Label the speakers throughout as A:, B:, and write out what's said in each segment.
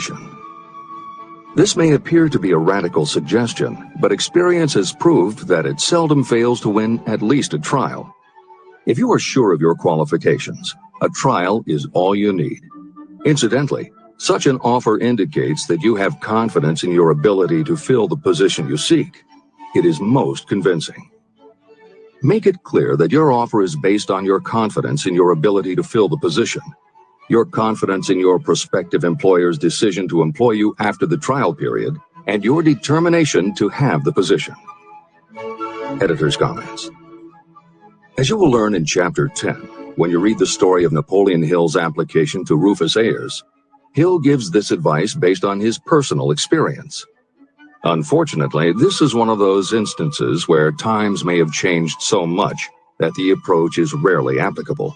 A: application. This may appear to be a radical suggestion, but experience has proved that it seldom fails to win at least a trial. If you are sure of your qualifications, a trial is all you need. Incidentally, such an offer indicates that you have confidence in your ability to fill the position you seek. It is most convincing. Make it clear that your offer is based on your confidence in your ability to fill the position, your confidence in your prospective employer's decision to employ you after the trial period, and your determination to have the position. Editor's comments. As you will learn in Chapter 10, when you read the story of Napoleon Hill's application to Rufus Ayers, Hill gives this advice based on his personal experience. Unfortunately, this is one of those instances where times may have changed so much that the approach is rarely applicable.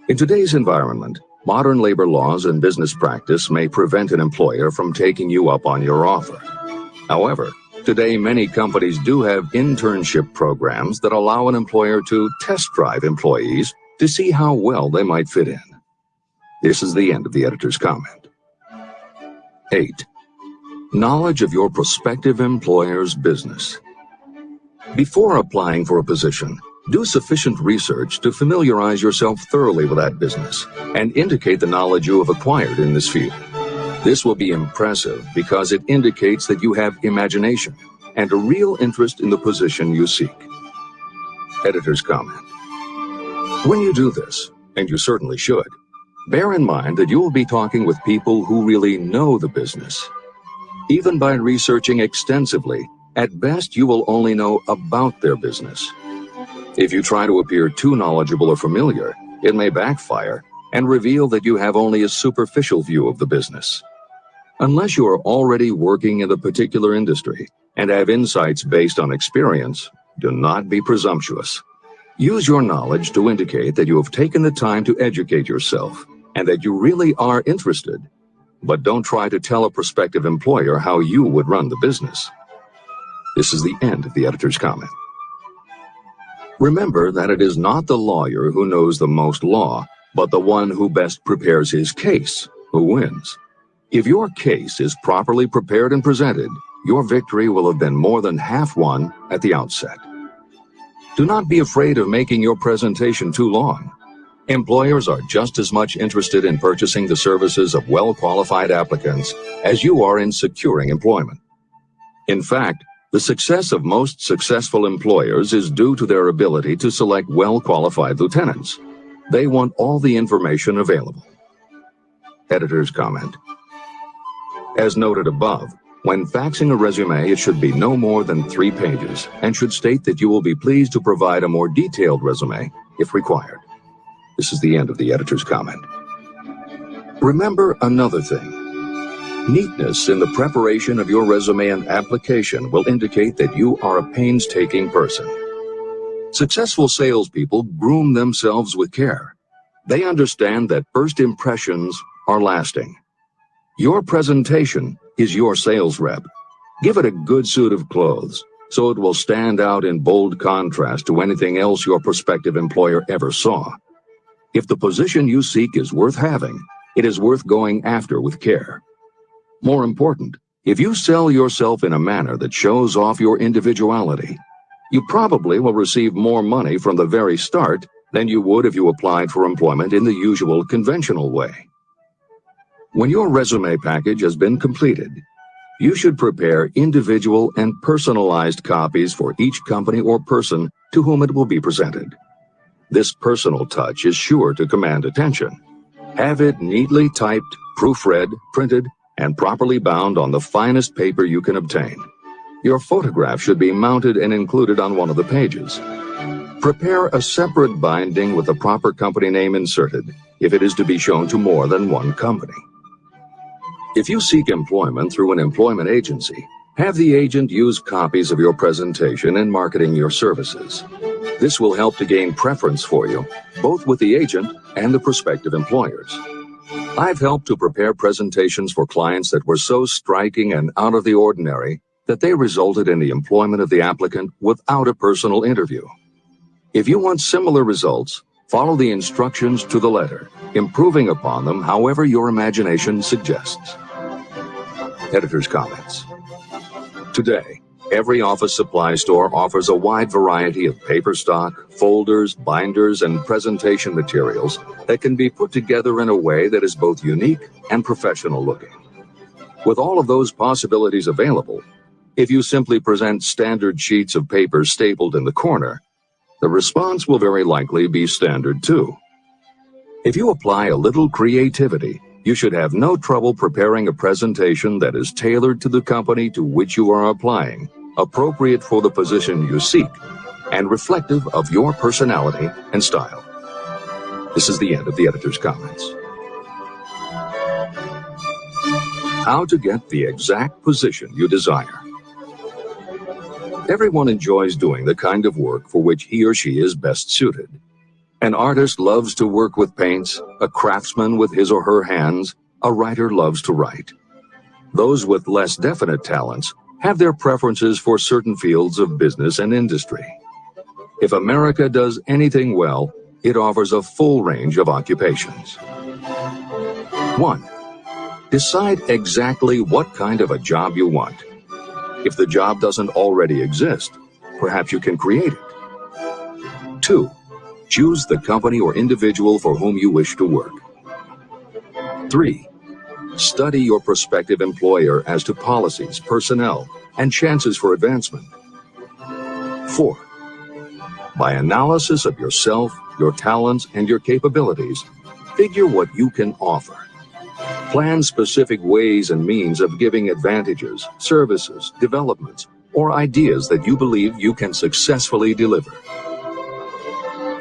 A: In today's environment, modern labor laws and business practice may prevent an employer from taking you up on your offer. However, today many companies do have internship programs that allow an employer to test drive employees to see how well they might fit in. This is the end of the editor's comment. 8. Knowledge of your prospective employer's business. Before applying for a position, do sufficient research to familiarize yourself thoroughly with that business and indicate the knowledge you have acquired in this field. This will be impressive because it indicates that you have imagination and a real interest in the position you seek. Editor's comment. When you do this, and you certainly should, bear in mind that you will be talking with people who really know the business. Even by researching extensively, at best you will only know about their business. If you try to appear too knowledgeable or familiar, it may backfire and reveal that you have only a superficial view of the business. Unless you are already working in the particular industry and have insights based on experience, do not be presumptuous. Use your knowledge to indicate that you have taken the time to educate yourself and that you really are interested. But don't try to tell a prospective employer how you would run the business. This is the end of the editor's comment. Remember that it is not the lawyer who knows the most law, but the one who best prepares his case who wins. If your case is properly prepared and presented, your victory will have been more than half won at the outset. Do not be afraid of making your presentation too long. Employers are just as much interested in purchasing the services of well-qualified applicants as you are in securing employment. In fact, the success of most successful employers is due to their ability to select well-qualified lieutenants. They want all the information available. Editor's comment. As noted above, when faxing a resume, it should be no more than 3 pages and should state that you will be pleased to provide a more detailed resume if required. This is the end of the editor's comment. Remember another thing. Neatness in the preparation of your resume and application will indicate that you are a painstaking person. Successful salespeople groom themselves with care. They understand that first impressions are lasting. Your presentation is your sales rep. Give it a good suit of clothes so it will stand out in bold contrast to anything else your prospective employer ever saw. If the position you seek is worth having, it is worth going after with care. More important, if you sell yourself in a manner that shows off your individuality, you probably will receive more money from the very start than you would if you applied for employment in the usual conventional way. When your resume package has been completed, you should prepare individual and personalized copies for each company or person to whom it will be presented. This personal touch is sure to command attention. Have it neatly typed, proofread, printed, and properly bound on the finest paper you can obtain. Your photograph should be mounted and included on one of the pages. Prepare a separate binding with the proper company name inserted if it is to be shown to more than one company. If you seek employment through an employment agency, have the agent use copies of your presentation in marketing your services. This will help to gain preference for you, both with the agent and the prospective employers. I've helped to prepare presentations for clients that were so striking and out of the ordinary that they resulted in the employment of the applicant without a personal interview. If you want similar results, follow the instructions to the letter, improving upon them however your imagination suggests. Editor's comments. Today, every office supply store offers a wide variety of paper stock, folders, binders, and presentation materials that can be put together in a way that is both unique and professional looking. With all of those possibilities available, if you simply present standard sheets of paper stapled in the corner, the response will very likely be standard too. If you apply a little creativity, you should have no trouble preparing a presentation that is tailored to the company to which you are applying, appropriate for the position you seek, and reflective of your personality and style. This is the end of the editor's comments. How to get the exact position you desire. Everyone enjoys doing the kind of work for which he or she is best suited. An artist loves to work with paints, a craftsman with his or her hands, a writer loves to write. Those with less definite talents have their preferences for certain fields of business and industry. If America does anything well, it offers a full range of occupations. 1. Decide exactly what kind of a job you want. If the job doesn't already exist, perhaps you can create it. 2. Choose the company or individual for whom you wish to work. 3. Study your prospective employer as to policies, personnel, and chances for advancement. 4. By analysis of yourself, your talents, and your capabilities, figure what you can offer. Plan specific ways and means of giving advantages, services, developments, or ideas that you believe you can successfully deliver.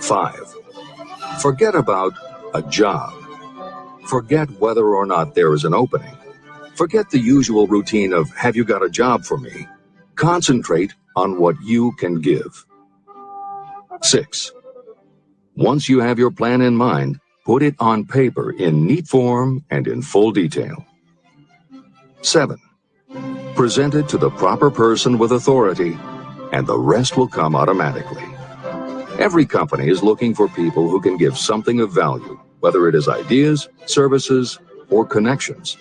A: 5. Forget about a job. Forget whether or not there is an opening. Forget the usual routine of, have you got a job for me? Concentrate on what you can give. 6. Once you have your plan in mind, put it on paper in neat form and in full detail. 7. Present it to the proper person with authority, and the rest will come automatically. Every company is looking for people who can give something of value, whether it is ideas, services, or connections.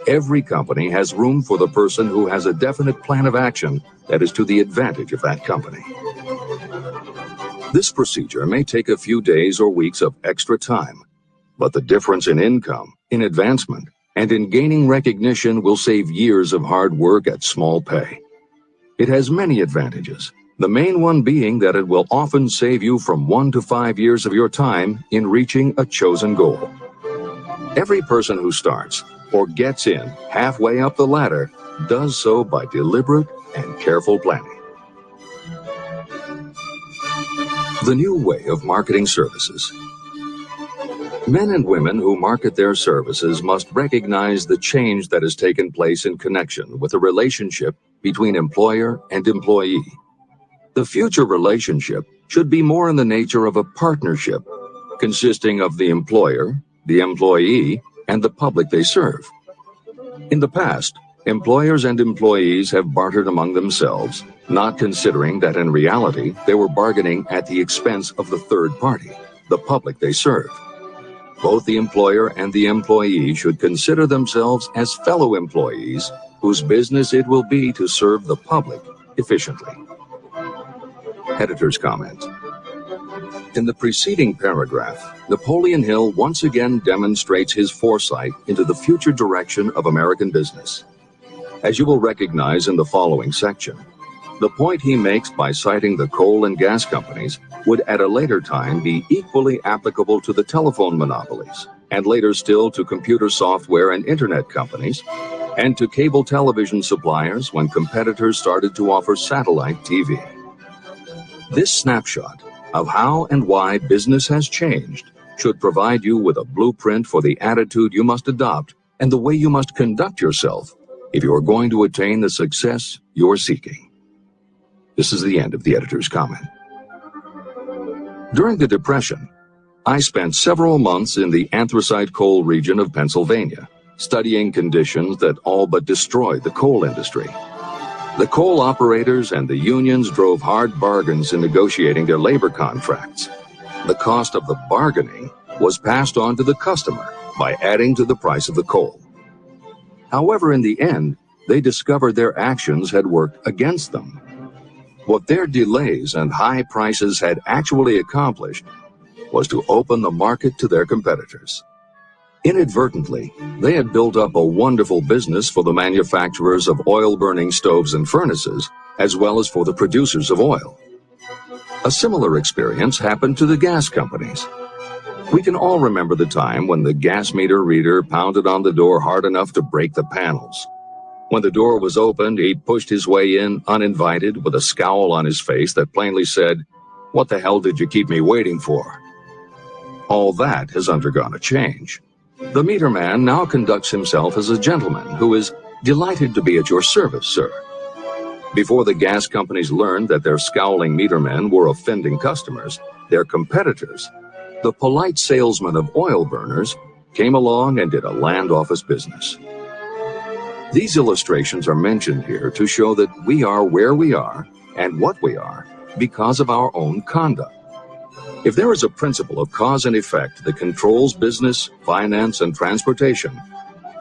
A: Every company has room for the person who has a definite plan of action that is to the advantage of that company. This procedure may take a few days or weeks of extra time, but the difference in income, in advancement, and in gaining recognition will save years of hard work at small pay. It has many advantages, the main one being that it will often save you from 1 to 5 years of your time in reaching a chosen goal. Every person who starts or gets in halfway up the ladder does so by deliberate and careful planning. The new way of marketing services. Men and women who market their services must recognize the change that has taken place in connection with the relationship between employer and employee. The future relationship should be more in the nature of a partnership, consisting of the employer, the employee, and the public they serve. In the past, employers and employees have bartered among themselves, not considering that in reality they were bargaining at the expense of the third party, the public they serve. Both the employer and the employee should consider themselves as fellow employees whose business it will be to serve the public efficiently. Editor's comment. In the preceding paragraph, Napoleon Hill once again demonstrates his foresight into the future direction of American business. As you will recognize in the following section, the point he makes by citing the coal and gas companies would at a later time be equally applicable to the telephone monopolies, and later still to computer software and internet companies, and to cable television suppliers when competitors started to offer satellite TV. This snapshot of how and why business has changed should provide you with a blueprint for the attitude you must adopt and the way you must conduct yourself if you are going to attain the success you're seeking. This is the end of the editor's comment. During the Depression, I spent several months in the anthracite coal region of Pennsylvania, studying conditions that all but destroyed the coal industry. The coal operators and the unions drove hard bargains in negotiating their labor contracts. The cost of the bargaining was passed on to the customer by adding to the price of the coal. However, in the end, they discovered their actions had worked against them. What their delays and high prices had actually accomplished was to open the market to their competitors. Inadvertently, they had built up a wonderful business for the manufacturers of oil-burning stoves and furnaces, as well as for the producers of oil. A similar experience happened to the gas companies. We can all remember the time when the gas meter reader pounded on the door hard enough to break the panels. When the door was opened, he pushed his way in uninvited with a scowl on his face that plainly said, "What the hell did you keep me waiting for?" All that has undergone a change. The meter man now conducts himself as a gentleman who is delighted to be at your service, sir. Before the gas companies learned that their scowling meter men were offending customers, their competitors, the polite salesmen of oil burners, came along and did a land office business. These illustrations are mentioned here to show that we are where we are and what we are because of our own conduct. If there is a principle of cause and effect that controls business, finance, and transportation,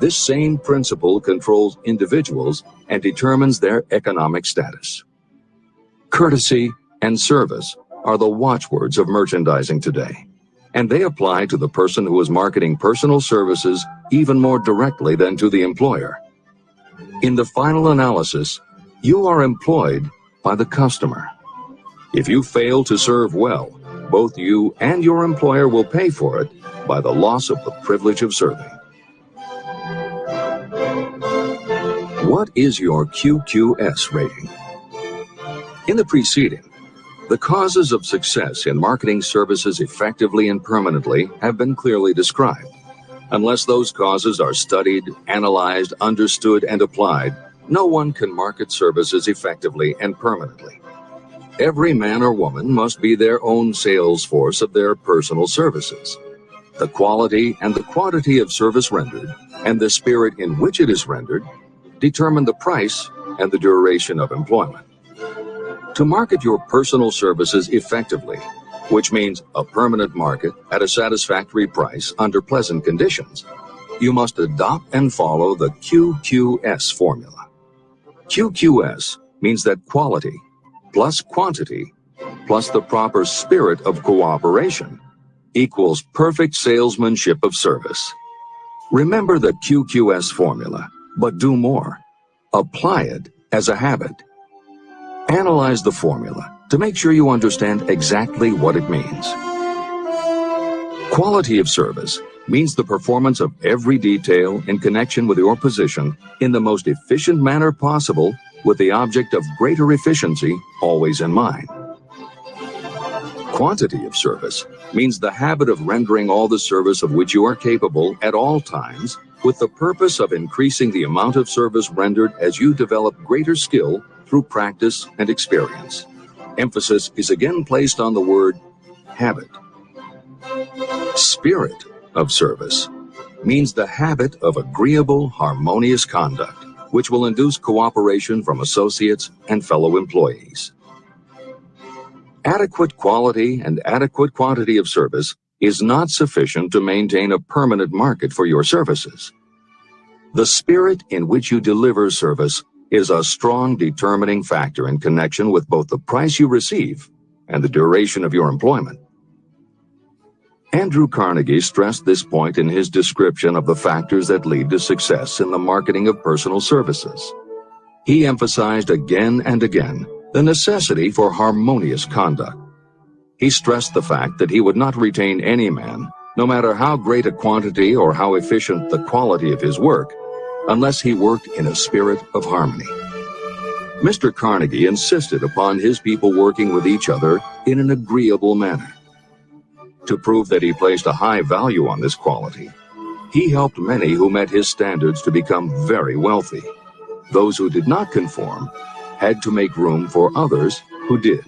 A: this same principle controls individuals and determines their economic status. Courtesy and service are the watchwords of merchandising today, and they apply to the person who is marketing personal services even more directly than to the employer. In the final analysis, you are employed by the customer. If you fail to serve well, both you and your employer will pay for it by the loss of the privilege of serving. What is your QQS rating? In the preceding, the causes of success in marketing services effectively and permanently have been clearly described. Unless those causes are studied, analyzed, understood, and applied, no one can market services effectively and permanently. Every man or woman must be their own sales force of their personal services. The quality and the quantity of service rendered, and the spirit in which it is rendered, determine the price and the duration of employment. To market your personal services effectively, which means a permanent market at a satisfactory price under pleasant conditions, you must adopt and follow the QQS formula. QQS means that quality plus quantity plus the proper spirit of cooperation equals perfect salesmanship of service. Remember the QQS formula, but do more. Apply it as a habit. Analyze the formula to make sure you understand exactly what it means. Quality of service means the performance of every detail in connection with your position in the most efficient manner possible, with the object of greater efficiency always in mind. Quantity of service means the habit of rendering all the service of which you are capable at all times, with the purpose of increasing the amount of service rendered as you develop greater skill through practice and experience. Emphasis is again placed on the word habit. Spirit of service means the habit of agreeable, harmonious conduct, which will induce cooperation from associates and fellow employees. Adequate quality and adequate quantity of service is not sufficient to maintain a permanent market for your services. The spirit in which you deliver service is a strong determining factor in connection with both the price you receive and the duration of your employment. Andrew Carnegie stressed this point in his description of the factors that lead to success in the marketing of personal services. He emphasized again and again the necessity for harmonious conduct. He stressed the fact that he would not retain any man, no matter how great a quantity or how efficient the quality of his work, unless he worked in a spirit of harmony. Mr. Carnegie insisted upon his people working with each other in an agreeable manner. To prove that he placed a high value on this quality, he helped many who met his standards to become very wealthy. Those who did not conform had to make room for others who did.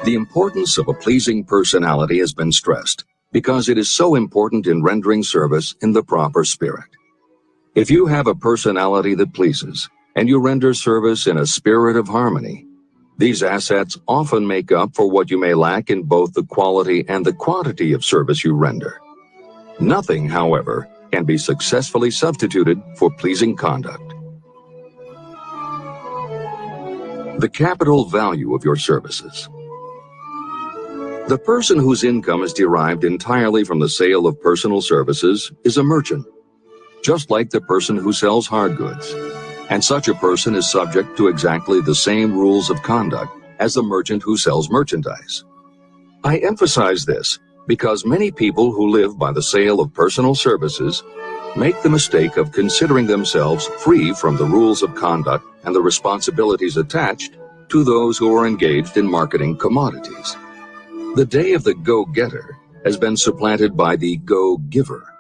A: The importance of a pleasing personality has been stressed because it is so important in rendering service in the proper spirit. If you have a personality that pleases and you render service in a spirit of harmony, these assets often make up for what you may lack in both the quality and the quantity of service you render. Nothing, however, can be successfully substituted for pleasing conduct. The capital value of your services. The person whose income is derived entirely from the sale of personal services is a merchant, just like the person who sells hard goods, and such a person is subject to exactly the same rules of conduct as the merchant who sells merchandise. I emphasize this because many people who live by the sale of personal services make the mistake of considering themselves free from the rules of conduct and the responsibilities attached to those who are engaged in marketing commodities. The day of the go-getter has been supplanted by the go-giver.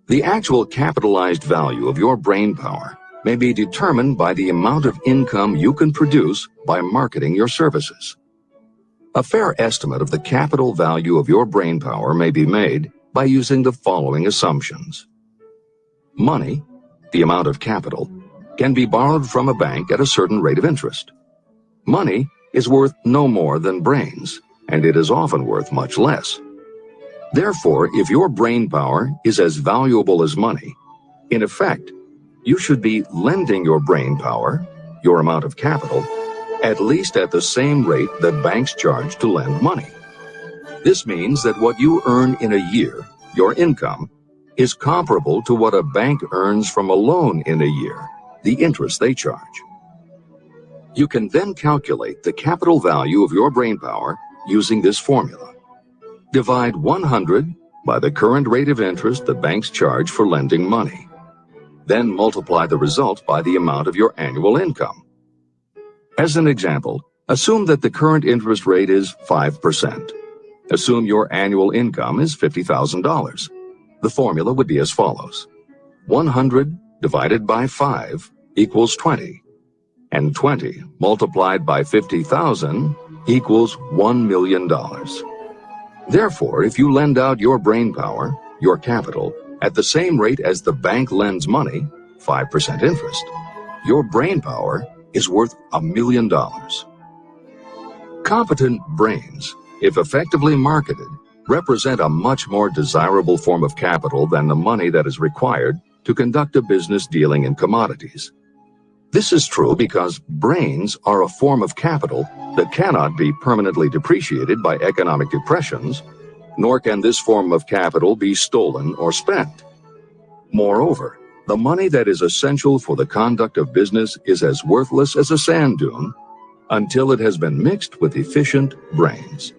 A: The actual capitalized value of your brain power may be determined by the amount of income you can produce by marketing your services. A fair estimate of the capital value of your brain power may be made by using the following assumptions. Money, the amount of capital, can be borrowed from a bank at a certain rate of interest. Money is worth no more than brains, and it is often worth much less. Therefore, if your brain power is as valuable as money, in effect, you should be lending your brain power, your amount of capital, at least at the same rate that banks charge to lend money. This means that what you earn in a year, your income, is comparable to what a bank earns from a loan in a year, the interest they charge. You can then calculate the capital value of your brain power using this formula. Divide 100 by the current rate of interest that banks charge for lending money. Then multiply the result by the amount of your annual income. As an example, assume that the current interest rate is 5%. Assume your annual income is $50,000. The formula would be as follows. 100 divided by 5 equals 20, and 20 multiplied by 50,000 equals $1 million. Therefore, if you lend out your brain power, your capital, at the same rate as the bank lends money, 5% interest, your brain power is worth $1 million. Competent brains, if effectively marketed, represent a much more desirable form of capital than the money that is required to conduct a business dealing in commodities. This is true because brains are a form of capital that cannot be permanently depreciated by economic depressions, nor can this form of capital be stolen or spent. Moreover, the money that is essential for the conduct of business is as worthless as a sand dune until it has been mixed with efficient brains.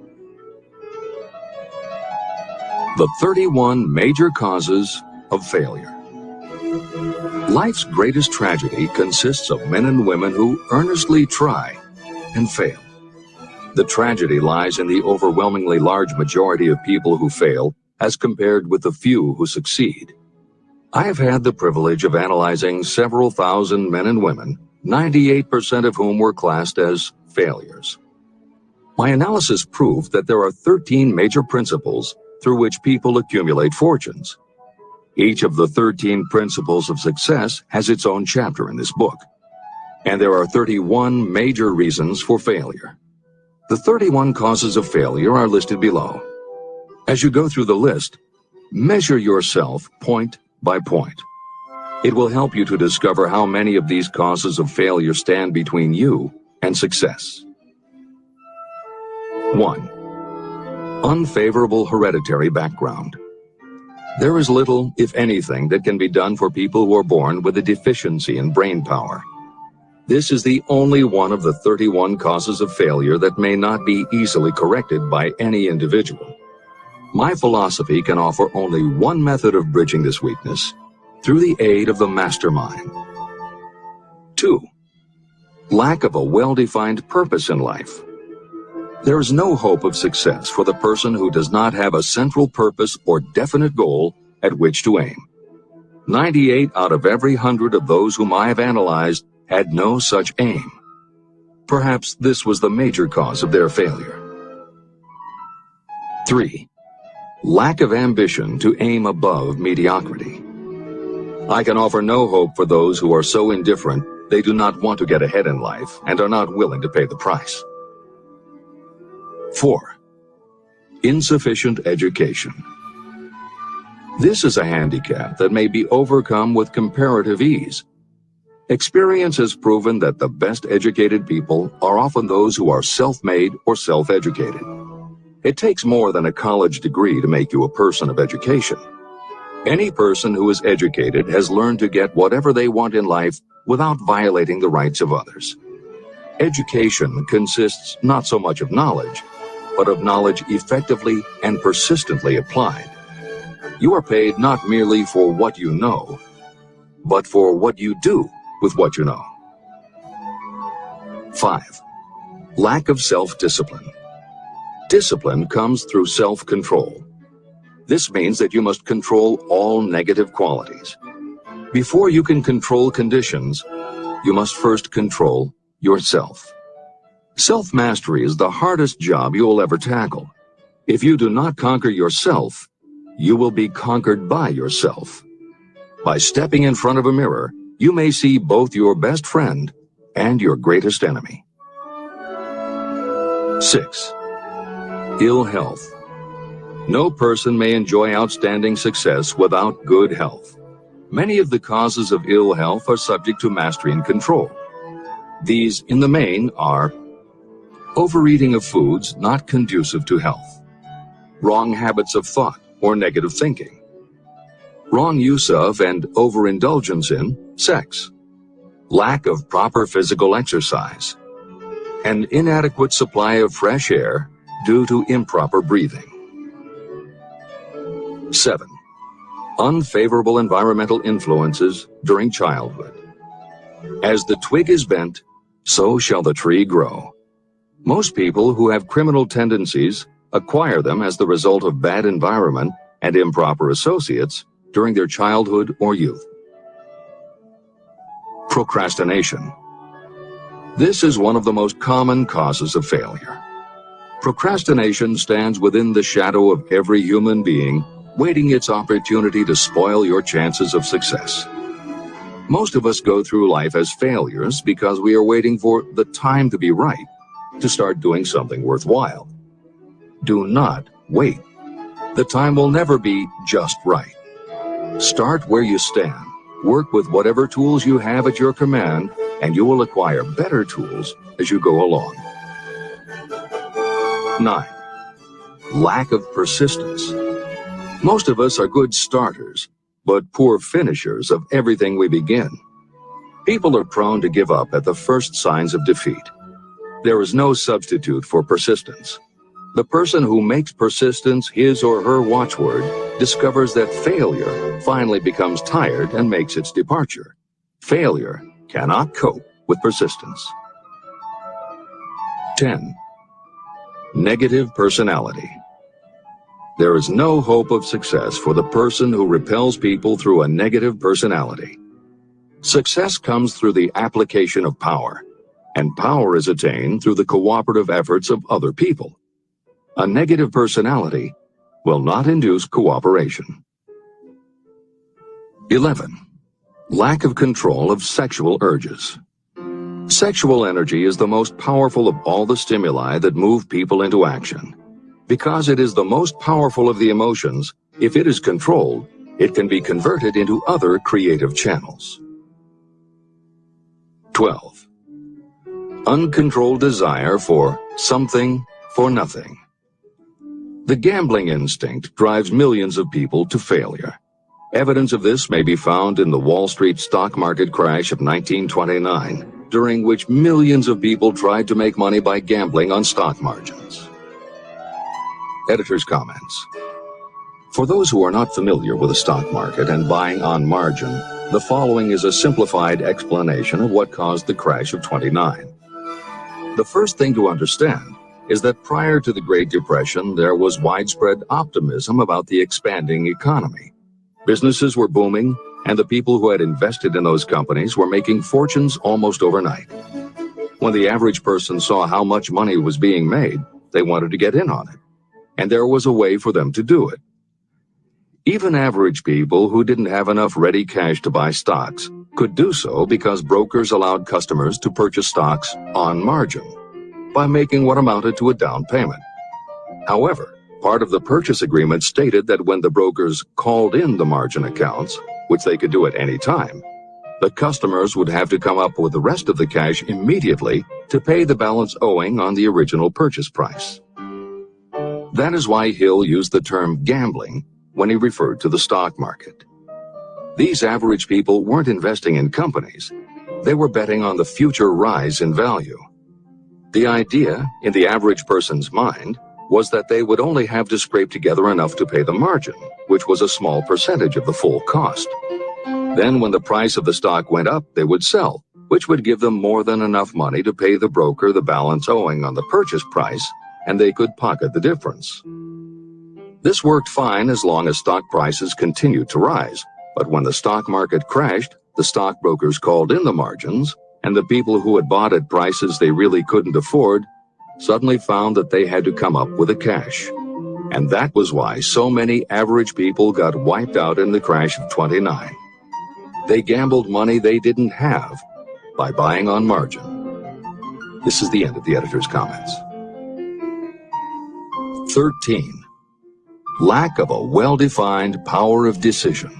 A: The 31 major causes of failure. Life's greatest tragedy consists of men and women who earnestly try and fail. The tragedy lies in the overwhelmingly large majority of people who fail as compared with the few who succeed. I have had the privilege of analyzing several thousand men and women, 98% of whom were classed as failures. My analysis proved that there are 13 major principles through which people accumulate fortunes. Each of the 13 principles of success has its own chapter in this book, and there are 31 major reasons for failure. The 31 causes of failure are listed below. As you go through the list, measure yourself point by point. It will help you to discover how many of these causes of failure stand between you and success. 1. Unfavorable hereditary background. There is little, if anything, that can be done for people who are born with a deficiency in brain power. This is the only one of the 31 causes of failure that may not be easily corrected by any individual. My philosophy can offer only one method of bridging this weakness, through the aid of the mastermind. 2. Lack of a well-defined purpose in life. There is no hope of success for the person who does not have a central purpose or definite goal at which to aim. 98 out of every 100 of those whom I have analyzed had no such aim. Perhaps this was the major cause of their failure. 3. Lack of ambition to aim above mediocrity. I can offer no hope for those who are so indifferent they do not want to get ahead in life and are not willing to pay the price. 4. Insufficient education. This is a handicap that may be overcome with comparative ease. Experience has proven that the best educated people are often those who are self-made or self-educated. It takes more than a college degree to make you a person of education. Any person who is educated has learned to get whatever they want in life without violating the rights of others. Education consists not so much of knowledge, but of knowledge effectively and persistently applied. You are paid not merely for what you know, but for what you do with what you know. 5. Lack of self-discipline. Discipline comes through self-control. This means that you must control all negative qualities. Before you can control conditions, you must first control yourself. Self-mastery is the hardest job you will ever tackle. If you do not conquer yourself, you will be conquered by yourself. By stepping in front of a mirror, you may see both your best friend and your greatest enemy. 6. Ill health. No person may enjoy outstanding success without good health. Many of the causes of ill health are subject to mastery and control. These, in the main, are overeating of foods not conducive to health, wrong habits of thought or negative thinking, wrong use of and overindulgence in sex, lack of proper physical exercise, an inadequate supply of fresh air due to improper breathing. 7. Unfavorable environmental influences during childhood. As the twig is bent, so shall the tree grow. Most people who have criminal tendencies acquire them as the result of bad environment and improper associates during their childhood or youth. Procrastination. This is one of the most common causes of failure. Procrastination stands within the shadow of every human being, waiting its opportunity to spoil your chances of success. Most of us go through life as failures because we are waiting for the time to be right to start doing something worthwhile. Do not wait. The time will never be just right. Start where you stand. Work with whatever tools you have at your command, and you will acquire better tools as you go along. 9. Lack of persistence. Most of us are good starters, but poor finishers of everything we begin. People are prone to give up at the first signs of defeat. There is no substitute for persistence. The person who makes persistence his or her watchword discovers that failure finally becomes tired and makes its departure. Failure cannot cope with persistence. 10. Negative personality. There is no hope of success for the person who repels people through a negative personality. Success comes through the application of power, and power is attained through the cooperative efforts of other people. A negative personality will not induce cooperation. 11. Lack of control of sexual urges. Sexual energy is the most powerful of all the stimuli that move people into action. Because it is the most powerful of the emotions, if it is controlled, it can be converted into other creative channels. 12. Uncontrolled desire for something for nothing. The gambling instinct drives millions of people to failure. Evidence of this may be found in the Wall Street stock market crash of 1929, during which millions of people tried to make money by gambling on stock margins. Editor's comments. For those who are not familiar with the stock market and buying on margin, the following is a simplified explanation of what caused the crash of '29. The first thing to understand is that prior to the Great Depression, there was widespread optimism about the expanding economy. Businesses were booming, and the people who had invested in those companies were making fortunes almost overnight. When the average person saw how much money was being made, they wanted to get in on it, and there was a way for them to do it. Even average people who didn't have enough ready cash to buy stocks could do so because brokers allowed customers to purchase stocks on margin by making what amounted to a down payment. However, Part of the purchase agreement stated that when the brokers called in the margin accounts, which they could do at any time, the customers would have to come up with the rest of the cash immediately to pay the balance owing on the original purchase price. That is why Hill used the term gambling when he referred to the stock market. These average people weren't investing in companies. They were betting on the future rise in value. The idea, in the average person's mind, was that they would only have to scrape together enough to pay the margin, which was a small percentage of the full cost. Then when the price of the stock went up, they would sell, which would give them more than enough money to pay the broker the balance owing on the purchase price, and they could pocket the difference. This worked fine as long as stock prices continued to rise, but when the stock market crashed, the stockbrokers called in the margins, and the people who had bought at prices they really couldn't afford suddenly found that they had to come up with the cash. And that was why so many average people got wiped out in the crash of '29. They gambled money they didn't have by buying on margin. This is the end of the editor's comments. 13. Lack of a well-defined power of decision.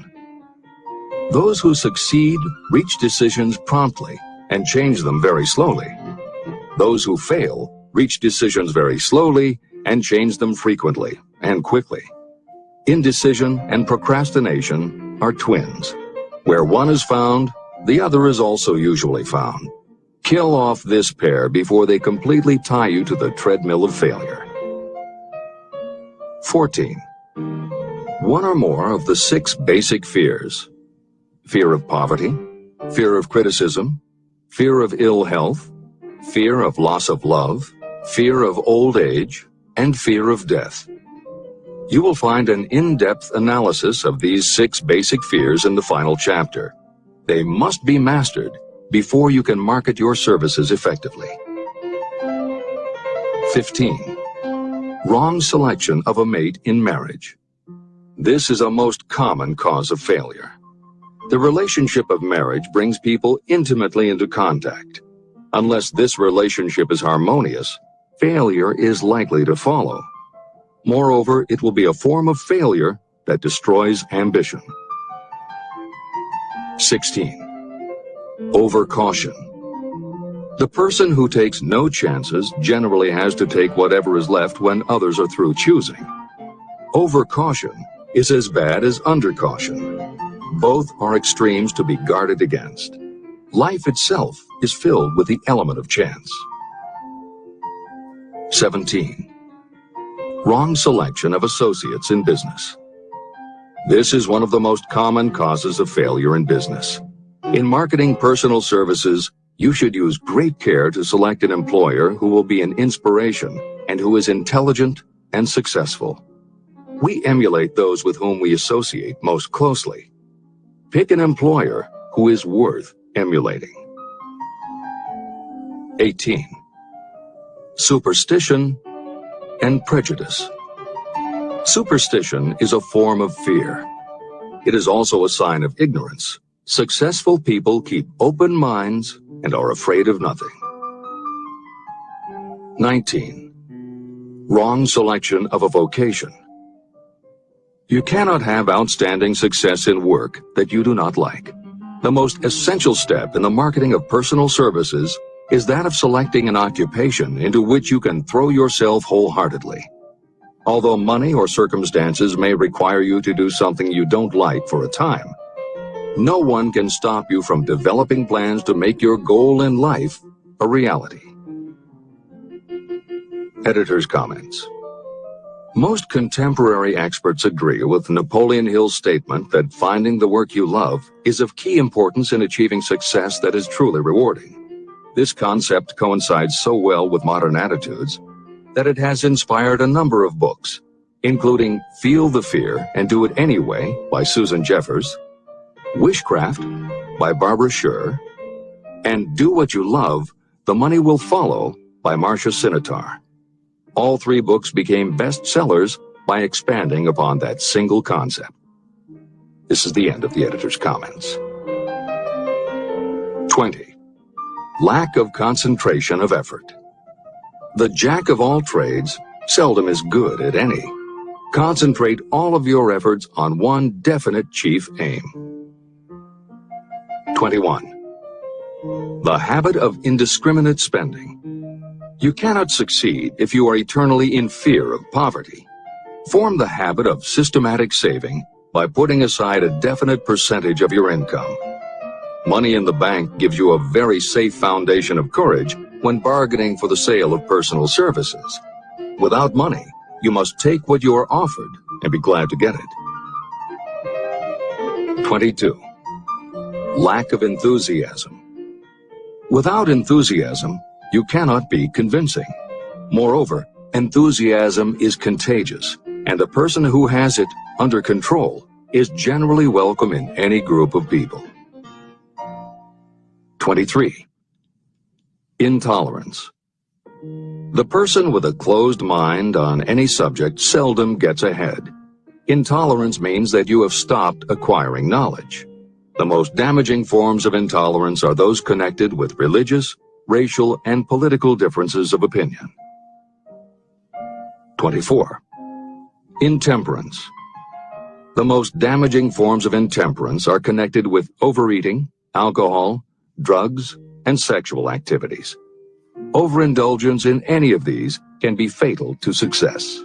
A: Those who succeed reach decisions promptly and change them very slowly. Those who fail reach decisions very slowly and change them frequently and quickly. Indecision and procrastination are twins. Where one is found, the other is also usually found. Kill off this pair before they completely tie you to the treadmill of failure. 14. One or more of the 6 basic fears. Fear of poverty, fear of criticism, fear of ill health, fear of loss of love, fear of old age, and fear of death. You will find an in-depth analysis of these 6 basic fears in the final chapter. They must be mastered before you can market your services effectively. 15. Wrong selection of a mate in marriage. This is a most common cause of failure. The relationship of marriage brings people intimately into contact. Unless this relationship is harmonious, failure is likely to follow. Moreover, it will be a form of failure that destroys ambition. 16. Overcaution. The person who takes no chances generally has to take whatever is left when others are through choosing. Overcaution is as bad as undercaution. Both are extremes to be guarded against. Life itself is filled with the element of chance. 17. Wrong selection of associates in business. This is one of the most common causes of failure in business. In marketing personal services, you should use great care to select an employer who will be an inspiration and who is intelligent and successful. We emulate those with whom we associate most closely. Pick an employer who is worth emulating. 18. Superstition and prejudice. Superstition is a form of fear. It is also a sign of ignorance. Successful people keep open minds and are afraid of nothing. 19. Wrong selection of a vocation. You cannot have outstanding success in work that you do not like. The most essential step in the marketing of personal services is that of selecting an occupation into which you can throw yourself wholeheartedly. Although money or circumstances may require you to do something you don't like for a time, no one can stop you from developing plans to make your goal in life a reality. Editor's comments. Most contemporary experts agree with Napoleon Hill's statement that finding the work you love is of key importance in achieving success that is truly rewarding. This concept coincides so well with modern attitudes that it has inspired a number of books, including Feel the Fear and Do It Anyway by Susan Jeffers, Wishcraft by Barbara Sher, and Do What You Love, The Money Will Follow by Marcia Sinitar. All 3 books became bestsellers by expanding upon that single concept. This is the end of the editor's comments. 20. Lack of concentration of effort. The jack of all trades seldom is good at any. Concentrate all of your efforts on one definite chief aim. 21. The habit of indiscriminate spending. You cannot succeed if you are eternally in fear of poverty. Form the habit of systematic saving by putting aside a definite percentage of your income. Money in the bank gives you a very safe foundation of courage when bargaining for the sale of personal services. Without money, you must take what you are offered and be glad to get it. 22. Lack of enthusiasm. Without enthusiasm, you cannot be convincing. Moreover, enthusiasm is contagious, and the person who has it under control is generally welcome in any group of people. 23. Intolerance. The person with a closed mind on any subject seldom gets ahead. Intolerance means that you have stopped acquiring knowledge. The most damaging forms of intolerance are those connected with religious, racial, and political differences of opinion. 24. Intemperance. The most damaging forms of intemperance are connected with overeating, alcohol, drugs, and sexual activities. Overindulgence in any of these can be fatal to success.